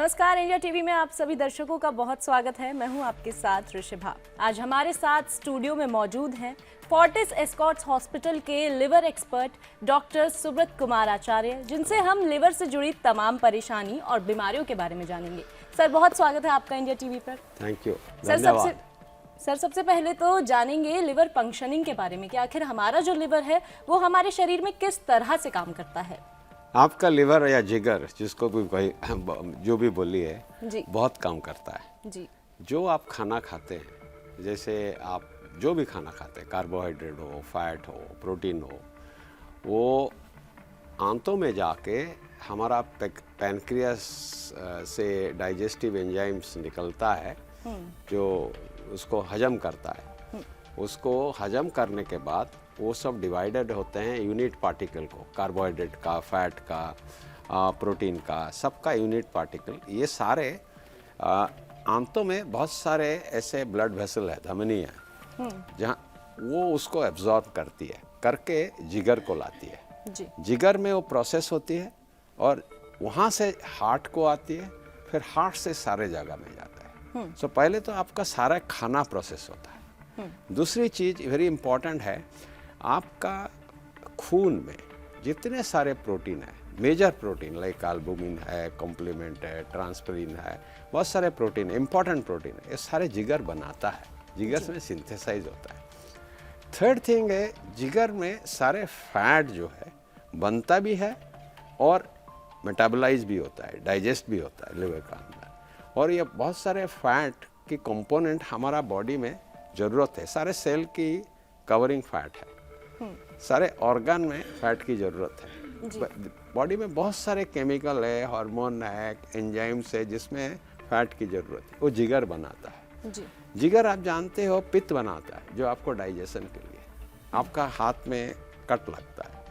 नमस्कार, India TV में आप सभी दर्शकों का बहुत स्वागत है। मैं हूं आपके साथ ऋषिभा। आज हमारे साथ स्टूडियो में मौजूद हैं फोर्टिस एस्कॉर्ट्स हॉस्पिटल के liver expert doctor Subrata Kumar Acharya, जिनसे हम लिवर से जुड़ी तमाम परेशानी और बीमारियों के बारे में जानेंगे। सर, बहुत स्वागत है आपका इंडिया टीवी पर। थैंक यू, धन्यवाद। सबसे पहले तो जानेंगे लिवर फंक्शनिंग के बारे में कि आखिर हमारा जो लिवर है वो हमारे शरीर में किस तरह से काम करता है। आपका लिवर या जिगर, जिसको भी कोई जो भी बोलिए, बहुत काम करता है जी। जो आप खाना खाते हैं, जैसे आप जो भी खाना खाते हैं, कार्बोहाइड्रेट हो, फैट हो, प्रोटीन हो, वो आंतों में जाके हमारा पैनक्रियास से डाइजेस्टिव एंजाइम्स निकलता है जो उसको हजम करता है। उसको हजम करने के बाद वो सब डिवाइडेड होते हैं यूनिट पार्टिकल को, कार्बोहाइड्रेट का, फैट का, प्रोटीन का, सबका यूनिट पार्टिकल। ये सारे आंतों में बहुत सारे ऐसे ब्लड वेसल है, धमनी है, जहाँ वो उसको एब्जॉर्ब करती है, करके जिगर को लाती है जी। जिगर में वो प्रोसेस होती है और वहाँ से हार्ट को आती है, फिर हार्ट से सारे जगह में जाता है। सो पहले तो आपका सारा खाना प्रोसेस होता है। दूसरी चीज़ वेरी इंपॉर्टेंट है, आपका खून में जितने सारे प्रोटीन है, मेजर प्रोटीन लाइक एल्बुमिन है, कॉम्प्लीमेंट है, ट्रांसफरिन है, बहुत सारे प्रोटीन, इंपॉर्टेंट प्रोटीन है, ये सारे जिगर बनाता है, जिगर में सिंथेसाइज होता है। थर्ड थिंग है, जिगर में सारे फैट जो है बनता भी है और मेटाबोलाइज भी होता है, डाइजेस्ट भी होता है लिवर का अंदर। और ये बहुत सारे फैट की कंपोनेंट हमारा बॉडी में ज़रूरत है। सारे सेल की कवरिंग फैट है, सारे ऑर्गन में फैट की ज़रूरत है। बॉडी में बहुत सारे केमिकल है, हार्मोन है, एंजाइम्स है, जिसमें फैट की ज़रूरत है, वो जिगर बनाता है जी। जिगर आप जानते हो पित्त बनाता है, जो आपको डाइजेशन के लिए, आपका हाथ में कट लगता है,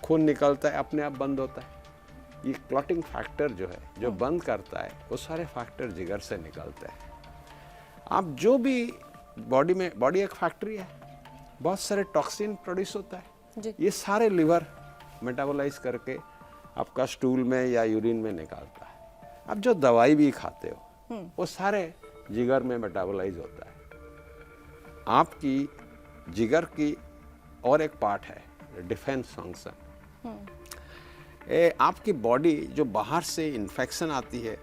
खून निकलता है, अपने आप बंद होता है। ये क्लॉटिंग फैक्टर जो है, जो बंद करता है, वो सारे फैक्टर जिगर से निकलते हैं। आप जो भी बॉडी में, बॉडी एक फैक्ट्री है, बहुत सारे टॉक्सिन प्रोड्यूस होता है, ये सारे लिवर मेटाबोलाइज करके आपका स्टूल में या यूरिन में निकालता है। आप जो दवाई भी खाते हो वो सारे जिगर में मेटाबोलाइज होता है। आपकी जिगर की और एक पार्ट है डिफेंस फंक्शन। आपकी बॉडी जो बाहर से इन्फेक्शन आती है,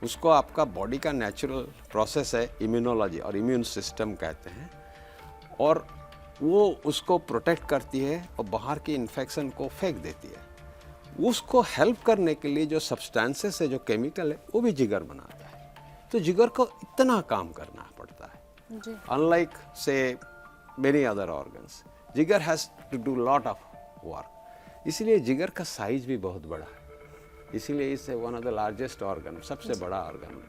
उसको आपका बॉडी का नेचुरल प्रोसेस है इम्यूनोलॉजी और इम्यून सिस्टम कहते हैं, और वो उसको प्रोटेक्ट करती है और बाहर की इन्फेक्शन को फेंक देती है। उसको हेल्प करने के लिए जो सब्सटेंसेस है, जो केमिकल है, वो भी जिगर बनाता है। तो जिगर को इतना काम करना पड़ता है। Unlike so many other organs, जिगर has to do lot of work. इसलिए जिगर का साइज भी बहुत बड़ा है, इसीलिए इससे one of the largest organ, सबसे बड़ा ऑर्गन,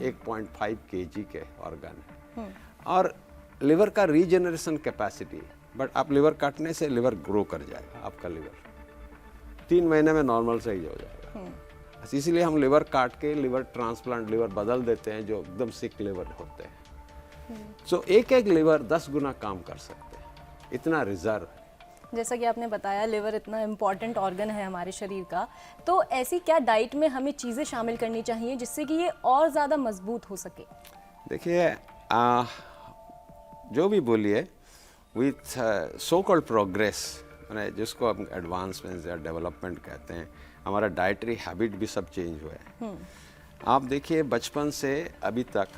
1.5 kg के ऑर्गन है। और लिवर का रीजनरेशन कैपेसिटी, बट आप लिवर काटने से लिवर ग्रो कर जाएगा, आपका लिवर 3 महीने में नॉर्मल साइज हो जाएगा। इसीलिए हम लिवर काट के लिवर ट्रांसप्लांट, लिवर बदल देते हैं जो एकदम सिक लिवर होते हैं। सो एक एक लिवर 10 गुना काम कर सकते हैं, इतना रिजर्व है। जैसा कि आपने बताया, लिवर इतना इम्पॉर्टेंट ऑर्गन है हमारे शरीर का, तो ऐसी क्या डाइट में हमें चीज़ें शामिल करनी चाहिए जिससे कि ये और ज़्यादा मजबूत हो सके? देखिए, जो भी बोलिए, विथ सो कॉल्ड प्रोग्रेस, मैंने जिसको हम एडवांसमेंट या डेवलपमेंट कहते हैं, हमारा डाइटरी हैबिट भी सब चेंज हुआ है। आप देखिए, बचपन से अभी तक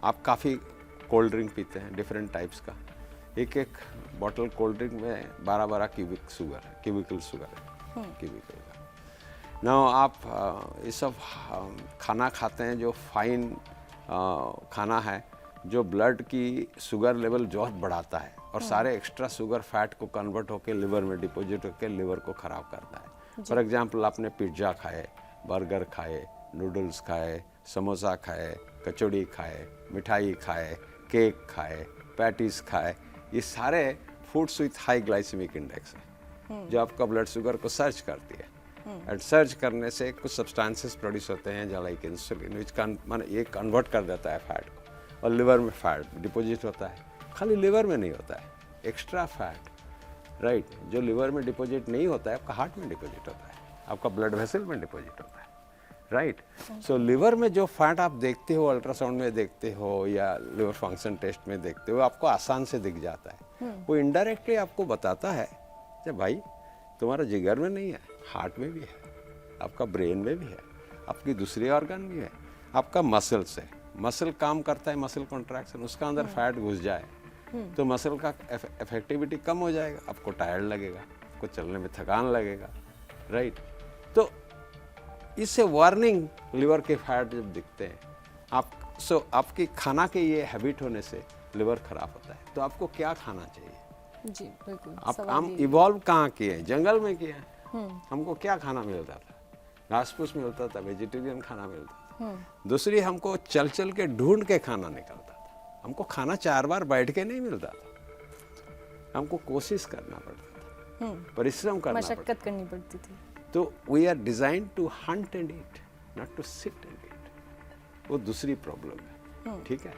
आप काफ़ी कोल्ड ड्रिंक पीते हैं, डिफरेंट टाइप्स का। एक एक बॉटल कोल्ड ड्रिंक में 12-12 क्यूबिकल शुगर है, ना आप ये सब खाना खाते हैं जो फाइन खाना है, जो ब्लड की शुगर लेवल बहुत बढ़ाता है और सारे एक्स्ट्रा शुगर फैट को कन्वर्ट होकर लिवर में डिपॉजिट होकर लिवर को ख़राब करता है। फॉर एग्जांपल, आपने पिज्ज़ा खाए, बर्गर खाए, नूडल्स खाए, समोसा खाए, कचौड़ी खाए, मिठाई खाए, केक खाए, पैटीज खाए, ये सारे foods with high glycemic index है, जो आपका ब्लड शुगर को सर्च करती है। एंड सर्च करने से कुछ सब्सटेंसेस प्रोड्यूस होते हैं, जो लाइक इंसुलिन, विच ये कन्वर्ट कर देता है फैट को, और लिवर में फैट डिपॉजिट होता है। खाली लिवर में नहीं होता है, एक्स्ट्रा फैट, राइट, जो लिवर में डिपॉजिट नहीं होता है, आपका हार्ट में डिपॉजिट होता है, आपका ब्लड वेसल में डिपॉजिट होता है, राइट। सो लिवर में जो फैट आप देखते हो, अल्ट्रासाउंड में देखते हो या लिवर फंक्शन टेस्ट में देखते हो, आपको आसान से दिख जाता है। वो इनडायरेक्टली आपको बताता है कि भाई तुम्हारा जिगर में नहीं है, हार्ट में भी है, आपका ब्रेन में भी है, आपकी दूसरी ऑर्गन भी है, आपका मसल्स है। मसल काम करता है, मसल कॉन्ट्रैक्शन, उसका अंदर फैट घुस जाए तो मसल का इफेक्टिविटी कम हो जाएगा, आपको टायर्ड लगेगा, आपको चलने में थकान लगेगा, राइट। तो इससे वार्निंग लिवर के फैट जब दिखते हैं आपकी खाना के ये हैबिट होने से लिवर खराब होता है। तो आपको क्या खाना चाहिए? जी बिल्कुल। हम इवॉल्व कहाँ किए हैं? जंगल में किए हैं। हमको क्या खाना मिलता था? घास फूस मिलता था, वेजिटेरियन खाना मिलता था। दूसरी, हमको चल चल के ढूंढ के खाना निकलता था। हमको खाना 4 बार बैठ के नहीं मिलता था, हमको कोशिश करना पड़ता था, परिश्रम करना, मशक्कत करनी पड़ती थी। तो we are design to hunt and eat, not to sit and eat. वो दूसरी प्रॉब्लम है, ठीक है।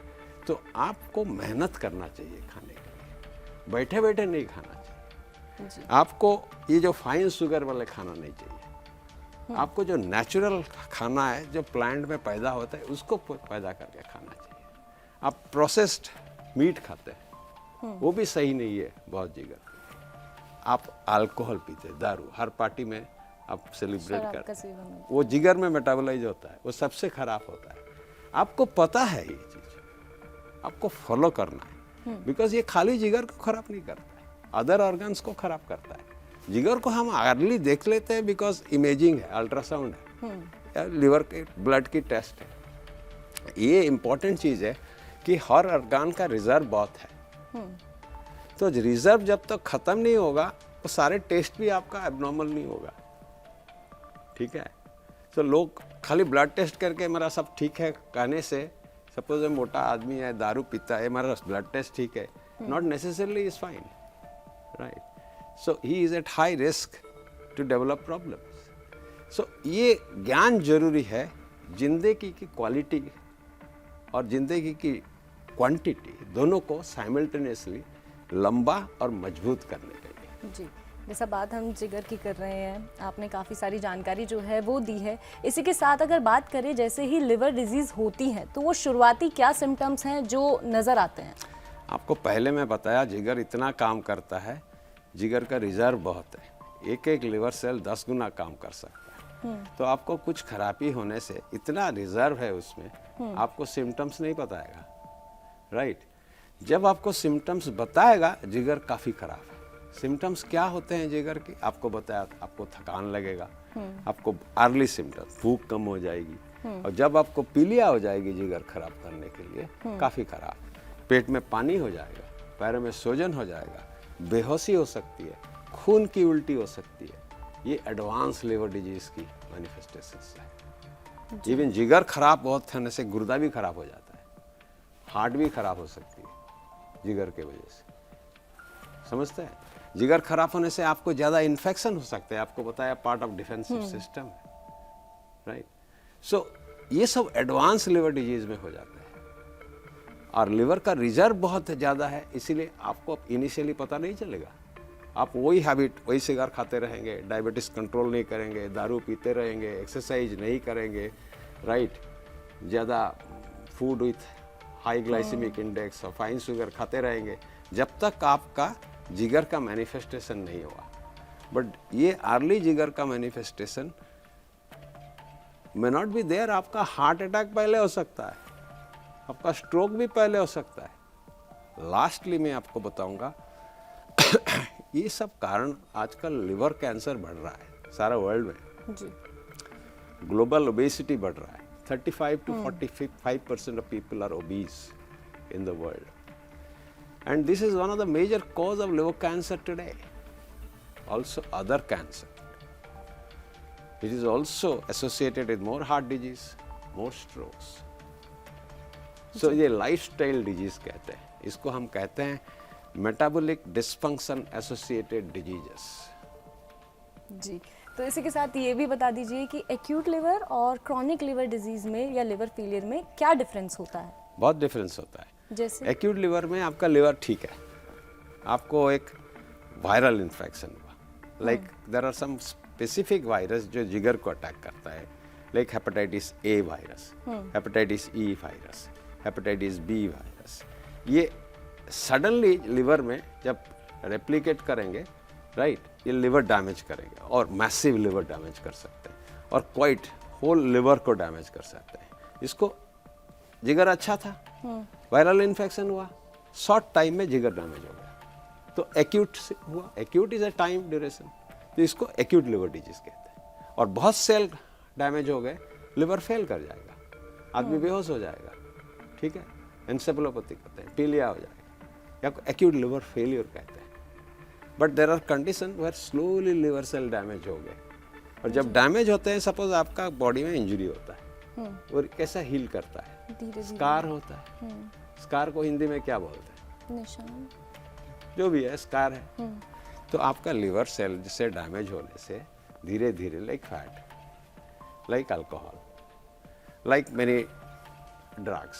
तो आपको मेहनत करना चाहिए खाने के लिए, बैठे बैठे नहीं खाना चाहिए जी। आपको। ये जो फाइन शुगर वाले खाना नहीं चाहिए आपको। जो नेचुरल खाना है, जो प्लांट में पैदा होता है, उसको पैदा करके खाना चाहिए। आप प्रोसेस्ड मीट खाते हैं, वो भी सही नहीं है बहुत जिगर। आप अल्कोहल पीते, दारू, हर पार्टी में आप सेलिब्रेट करते हैं, वो जिगर में मेटाबोलाइज होता है, वो सबसे खराब होता है। आपको पता है ये चीज, आपको फॉलो करना है, बिकॉज ये खाली जिगर को खराब नहीं करता है, अदर ऑर्गन्स को खराब करता है। जिगर को हम अर्ली देख लेते हैं बिकॉज इमेजिंग है, अल्ट्रासाउंड है, लिवर के ब्लड की टेस्ट है। ये इंपॉर्टेंट चीज है कि हर ऑर्गन का रिजर्व बहुत है। तो रिजर्व जब तक खत्म नहीं होगा तो सारे टेस्ट भी आपका एबनॉर्मल नहीं होगा, ठीक है। तो लोग खाली ब्लड टेस्ट करके मेरा सब ठीक है कहने से, सपोज मोटा आदमी है, दारू पीता है, मेरा ब्लड टेस्ट ठीक है, not necessarily is fine, right. So he is at high risk to develop problems. So ये ज्ञान जरूरी है जिंदगी की क्वालिटी और जिंदगी की क्वांटिटी दोनों को साइमल्टेनियसली लंबा और मजबूत करने के लिए। जी, जैसा बात हम जिगर की कर रहे हैं, आपने काफ़ी सारी जानकारी जो है वो दी है। इसी के साथ अगर बात करें, जैसे ही लिवर डिजीज़ होती है तो वो शुरुआती क्या सिम्टम्स हैं जो नज़र आते हैं? आपको पहले मैं बताया जिगर इतना काम करता है, जिगर का रिजर्व बहुत है, एक एक लिवर सेल 10 गुना काम कर सकता है। तो आपको कुछ खराबी होने से इतना रिजर्व है उसमें, आपको सिम्टम्स नहीं बताएगा, राइट। जब आपको सिम्टम्स बताएगा जिगर काफ़ी खराब है। सिम्टम्स क्या होते हैं जिगर के? आपको बताया, आपको थकान लगेगा, आपको अर्ली सिम्टम्स, भूख कम हो जाएगी, और जब आपको पीलिया हो जाएगी जिगर खराब करने के लिए, काफ़ी खराब, पेट में पानी हो जाएगा, पैरों में सूजन हो जाएगा, बेहोशी हो सकती है, खून की उल्टी हो सकती है। ये एडवांस लिवर डिजीज की मैनिफेस्टेशंस है। इवन जिगर खराब बहुत होने से गुर्दा भी खराब हो जाता है, हार्ट भी खराब हो सकती है जिगर के वजह से, समझते हैं। जिगर खराब होने से आपको ज़्यादा इन्फेक्शन हो सकते हैं, आपको बताया पार्ट ऑफ डिफेंसिव सिस्टम है, राइट। सो ये सब एडवांस लिवर डिजीज में हो जाता है। और लिवर का रिजर्व बहुत ज़्यादा है, इसीलिए आपको इनिशियली पता नहीं चलेगा। आप वही हैबिट, वही सिगार खाते रहेंगे, डायबिटीज़ कंट्रोल नहीं करेंगे, दारू पीते रहेंगे, एक्सरसाइज नहीं करेंगे, राइट, ज़्यादा food with high glycemic index और फाइन शुगर खाते रहेंगे, जब तक आपका जिगर का मैनिफेस्टेशन नहीं हुआ। बट ये अर्ली जिगर का manifestation may not be there. आपका हार्ट अटैक पहले हो सकता है, आपका स्ट्रोक भी पहले हो सकता है। लास्टली मैं आपको बताऊंगा ये सब कारण आजकल लिवर कैंसर बढ़ रहा है सारा वर्ल्ड में जी। ग्लोबल ओबेसिटी बढ़ रहा है। 35 to 45% of people are obese in the world. And this is one of the major cause of liver cancer today. Also other cancer. It is also associated with more heart disease, more strokes. So ये lifestyle disease कहते हैं, इसको हम कहते हैं metabolic dysfunction associated diseases. जी, तो इसी के साथ ये भी बता दीजिए कि एक्यूट लिवर और क्रॉनिक लिवर डिजीज में या लिवर फेलियर में क्या डिफरेंस होता है? बहुत डिफरेंस होता है। जैसे एक्यूट लिवर में आपका लिवर ठीक है, आपको एक वायरल इन्फेक्शन हुआ, like there are some specific virus जो जिगर को अटैक करता है, like hepatitis A virus, hepatitis E virus, hepatitis B virus, ये सडनली लिवर में जब रेप्लिकेट करेंगे, राइट, ये लिवर डैमेज करेंगे और मैसिव लिवर डैमेज कर सकते हैं और क्वाइट होल लिवर को डैमेज कर सकते हैं। इसको जिगर अच्छा था, वायरल इन्फेक्शन हुआ, शॉर्ट टाइम में जिगर डैमेज हो गया, तो एक्यूट हुआ। Acute is a time duration, तो इसको एक्यूट लिवर डिजीज कहते हैं। और बहुत सेल डैमेज हो गए, लिवर फेल कर जाएगा, आदमी बेहोश हो जाएगा, ठीक है, एन्सेफेलोपैथी कहते हैं, पीलिया हो जाएगा, या एक्यूट लिवर फेलियर कहते हैं। But there are condition where slowly liver cell damage हो गए, और जब डैमेज होते हैं, सपोज आपका बॉडी में इंजरी होता है और कैसा हील करता है, स्कार होता है। स्कार को हिंदी में क्या बोलते हैं? निशान, जो भी है, स्कार है। तो आपका लिवर सेल जिससे डैमेज होने से धीरे धीरे, like fat, like alcohol, like many drugs,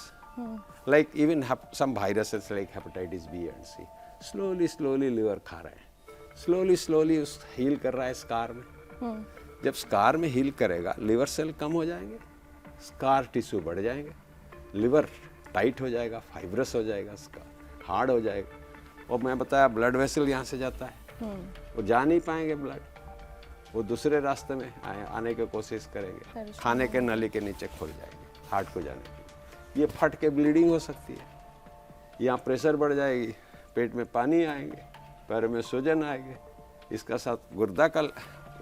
like even some viruses like hepatitis B and C, slowly liver खा रहे हैं, slowly उस हील कर रहा है स्कार में। जब स्कार में हील करेगा, लिवर सेल कम हो जाएंगे, स्कार टिश्यू बढ़ जाएंगे, लिवर टाइट हो जाएगा, फाइब्रस हो जाएगा, स्कार हार्ड हो जाएगा। और मैं बताया ब्लड वेसल यहाँ से जाता है, वो जा नहीं पाएंगे ब्लड, वो दूसरे रास्ते में आने की कोशिश करेंगे, खाने के नली के नीचे खुल जाएंगे हार्ट को जाने के लिए। ये फट के ब्लीडिंग हो सकती है, यहाँ प्रेशर बढ़ जाएगी, पेट में पानी आएंगे, पैरों में सूजन आएंगे, इसका साथ गुर्दा का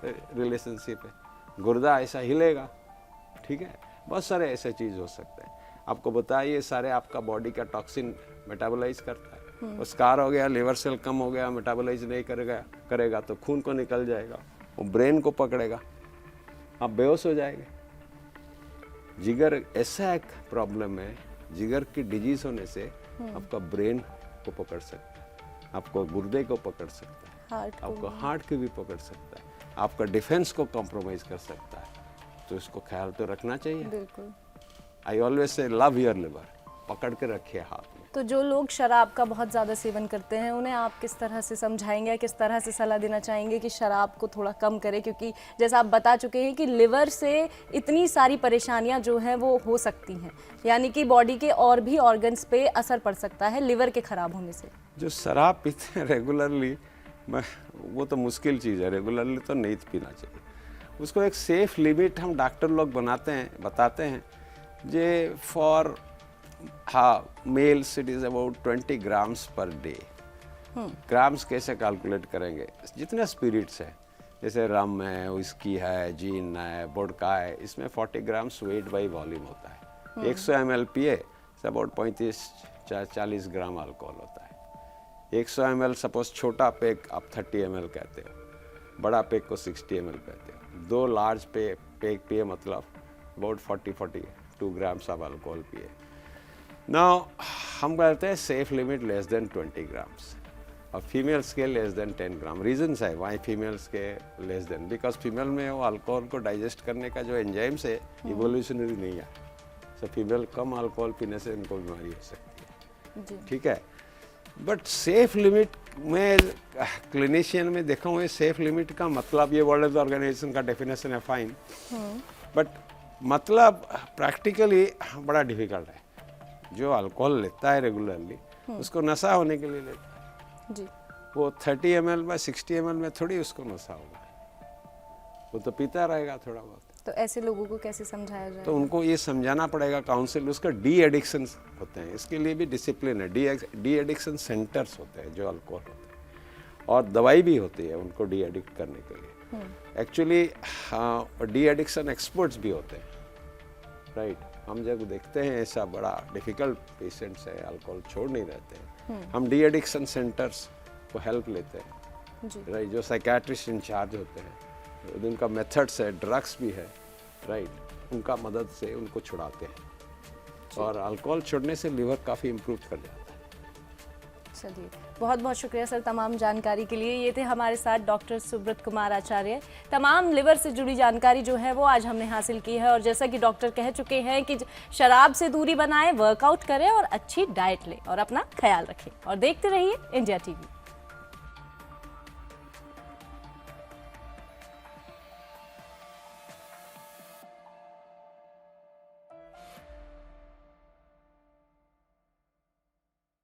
रिलेशनशिप है, गुर्दा ऐसा हिलेगा, ठीक है, बहुत सारे ऐसे चीज़ हो सकते हैं। आपको बताइए, सारे आपका बॉडी का टॉक्सिन मेटाबोलाइज करता है, और स्कार हो गया, लिवर सेल कम हो गया, मेटाबोलाइज नहीं करेगा तो खून को निकल जाएगा, वो ब्रेन को पकड़ेगा, आप बेहोश हो जाएंगे। जिगर ऐसा एक प्रॉब्लम है, जिगर की डिजीज होने से आपका ब्रेन को पकड़ सकता है, आपको गुर्दे को पकड़ सकता है, आपको हार्ट को भी पकड़ सकता है, आपका डिफेंस को कॉम्प्रोमाइज कर सकता है। तो इसको ख्याल तो रखना चाहिए। बिल्कुल। I always say love your liver, पकड़ के रखिए हाथ में। तो जो लोग शराब का बहुत ज़्यादा सेवन करते हैं, उन्हें आप किस तरह से समझाएंगे, किस तरह से सलाह देना चाहेंगे कि शराब को थोड़ा कम करें? क्योंकि जैसा आप बता चुके हैं कि लिवर से इतनी सारी परेशानियां जो हैं वो हो सकती हैं, यानी कि बॉडी के और भी ऑर्गन्स पे असर पड़ सकता है लिवर के ख़राब होने से। जो शराब पीते हैं रेगुलरली, वो तो मुश्किल चीज़ है, रेगुलरली तो नहीं पीना चाहिए। उसको एक सेफ लिमिट हम डॉक्टर लोग बताते हैं, J for mails it is about 20 grams per day. Grams कैसे कैलकुलेट करेंगे? जितने स्पिरिट्स है, जैसे रम है, विस्की है, जीन है, वोडका है, इसमें 40 ग्राम्स वेट बाई वॉल्यूम होता है। 100 ml पिए से अबाउट 35-40 ग्राम अल्कोहल होता है। 100 ml सपोज छोटा पैक आप 30 ml कहते हो, बड़ा पैक को 60 ml कहते हो। 2 लार्ज पैक पिए मतलब अबाउट 42 ग्राम्स ऑफ अल्कोहल पिए। नाउ हम कहते हैं safe limit less than 20 grams, और फीमेल्स के लेस देन 10 ग्राम। रीजंस है वाई फीमेल्स के लेस देन, बिकॉज फीमेल में वो अल्कोहल को डाइजेस्ट करने का जो एंजाइम्स है इवोल्यूशनरी नहीं है, सो फीमेल कम अल्कोहल पीने से इनको बीमारी हो सकती है, ठीक है। बट सेफ लिमिट में क्लिनिशियन में देखा हुआ, सेफ लिमिट का मतलब, ये वर्ल्ड हेल्थ ऑर्गेनाइजेशन का डेफिनेशन है, फाइन, बट मतलब प्रैक्टिकली बड़ा डिफिकल्ट है। जो अल्कोहल लेता है रेगुलरली, उसको नशा होने के लिए लेता है जी। वो 30 ml में 60 ml में थोड़ी उसको नशा होगा, वो तो पीता रहेगा थोड़ा बहुत। तो ऐसे लोगों को कैसे समझाया जाए? तो उनको ये समझाना पड़ेगा, काउंसिल, उसका डी एडिक्शन होते हैं, इसके लिए भी डिसिप्लिन है। डी एडिक्शन सेंटर्स होते हैं जो अल्कोहल होते हैं, और दवाई भी होती है उनको डी एडिक्ट करने के लिए। एक्चुअली डी एडिक्शन एक्सपर्ट्स भी होते हैं, राइट। हम जब देखते हैं ऐसा बड़ा डिफिकल्ट पेशेंट्स है, अल्कोहल छोड़ नहीं रहते हैं, हम डी एडिक्शन सेंटर्स को हेल्प लेते हैं, राइट, जो साइकेट्रिस्ट इंचार्ज होते हैं, उनका मेथड्स है, ड्रग्स भी है, राइट, उनका मदद से उनको छुड़ाते हैं, और अल्कोहल छोड़ने से लिवर काफ़ी इम्प्रूव कर जाता है। चलिए, बहुत बहुत शुक्रिया सर तमाम जानकारी के लिए। ये थे हमारे साथ डॉक्टर सुब्रत कुमार आचार्य। तमाम लिवर से जुड़ी जानकारी जो है वो आज हमने हासिल की है, और जैसा कि डॉक्टर कह चुके हैं कि शराब से दूरी बनाएं, वर्कआउट करें और अच्छी डाइट लें और अपना ख्याल रखें, और देखते रहिए इंडिया टीवी।